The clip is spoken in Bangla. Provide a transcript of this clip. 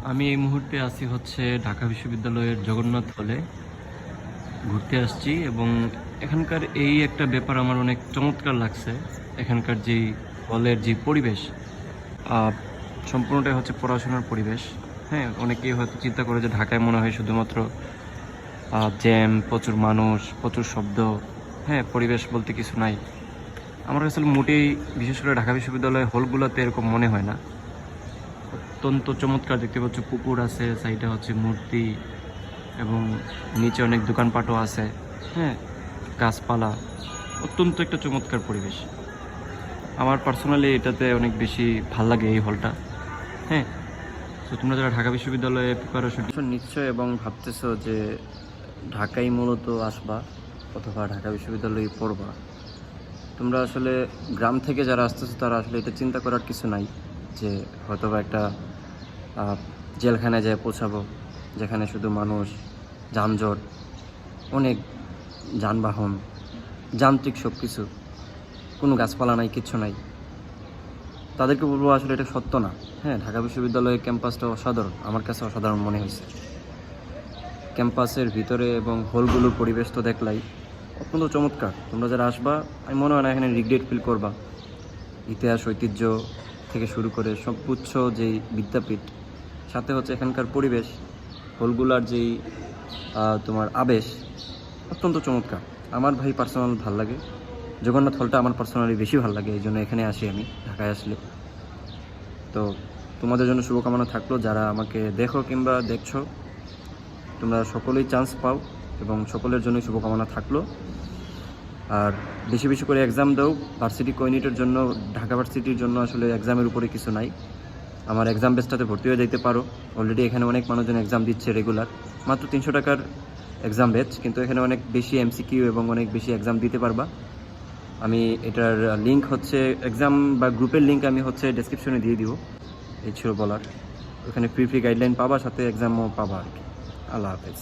আমি এই মুহূর্তে আছি হচ্ছে ঢাকা বিশ্ববিদ্যালয়ের জগন্নাথ হলে ঘুরতে আসছি এবং এখানকার এই একটা ব্যাপার আমার অনেক চমৎকার লাগছে। এখানকার যেই হলের যে পরিবেশ, সম্পূর্ণটাই হচ্ছে পড়াশোনার পরিবেশ। হ্যাঁ, অনেকেই হয়তো চিন্তা করে যে ঢাকায় মনে হয় শুধুমাত্র জ্যাম, প্রচুর মানুষ, প্রচুর শব্দ, হ্যাঁ পরিবেশ বলতে কিছু নাই। আমার আসলে মোটেই, বিশেষ করে ঢাকা বিশ্ববিদ্যালয়ের হলগুলোতে এরকম মনে হয় না। অত্যন্ত চমৎকার, দেখতে পাচ্ছ পুকুর আছে, সাইডে হচ্ছে মূর্তি এবং নিচে অনেক দোকানপাটও আছে। হ্যাঁ, গাছপালা, অত্যন্ত একটা চমৎকার পরিবেশ। আমার পার্সোনালি এটাতে অনেক বেশি ভাল লাগে এই হলটা। হ্যাঁ, তো তোমরা যারা ঢাকা বিশ্ববিদ্যালয়ে প্রিপারেশন নিশ্চয় এবং ভাবতেছো যে ঢাকায় মূলত আসবা অথবা ঢাকা বিশ্ববিদ্যালয়ে পড়বা, তোমরা আসলে গ্রাম থেকে যারা আসতেছো তারা আসলে এটা চিন্তা করার কিছু নাই যে হয়তোবা একটা জেলখানায় যায় পৌঁছাবো, যেখানে শুধু মানুষ, যানজট, অনেক যানবাহন, যান্ত্রিক সব কিছু, কোনো গাছপালা নাই, কিচ্ছু নাই। তাদেরকে বলবো আসলে এটা সত্য না। হ্যাঁ, ঢাকা বিশ্ববিদ্যালয়ের ক্যাম্পাসটা অসাধারণ, আমার কাছে অসাধারণ মনে হয়েছে। ক্যাম্পাসের ভিতরে এবং হলগুলোর পরিবেশ তো দেখলাই, অত্যন্ত চমৎকার। তোমরা যারা আসবা, আমি মনে হয় না এখানে রিগ্রেট ফিল করবা। ইতিহাস, ঐতিহ্য থেকে শুরু করে সবগুচ্ছ যেই বিদ্যাপীঠ, সাথে হচ্ছে এখানকার পরিবেশ, হলগুলার যেই তোমার আবেশ, অত্যন্ত চমৎকার। আমার ভাই পার্সোনাল ভাল লাগে, জগন্নাথ হলটা আমার পার্সোনালি বেশি ভাল লাগে, এই জন্য এখানে আসি আমি ঢাকায় আসলে। তো তোমাদের জন্য শুভকামনা থাকলো, যারা আমাকে দেখো কিংবা দেখছো, তোমরা সকলেই চান্স পাও এবং সকলের জন্যই শুভকামনা থাকলো। আর বেশি বেশি করে এক্সাম দাও। ভার্সিটি কোইনিটের জন্য, ঢাকা ভার্সিটির জন্য আসলে এক্সামের উপরে কিছু নাই। আমার এক্সাম বেসটাতে ভর্তি হয়ে যেতে পারো। অলরেডি এখানে অনেক মানুষজন এক্সাম দিচ্ছে রেগুলার, মাত্র 300 টাকার এক্সাম বেচ, কিন্তু এখানে অনেক বেশি এমসিকিউ এবং অনেক বেশি এক্সাম দিতে পারবা। আমি এটার লিঙ্ক হচ্ছে, এক্সাম বা গ্রুপের লিঙ্ক আমি হচ্ছে ডেসক্রিপশনে দিয়ে দিব। এই ছিল বলার। ওখানে ফ্রি গাইডলাইন পাবা, সাথে এক্সামও পাবা আর কি। আল্লাহ হাফেজ।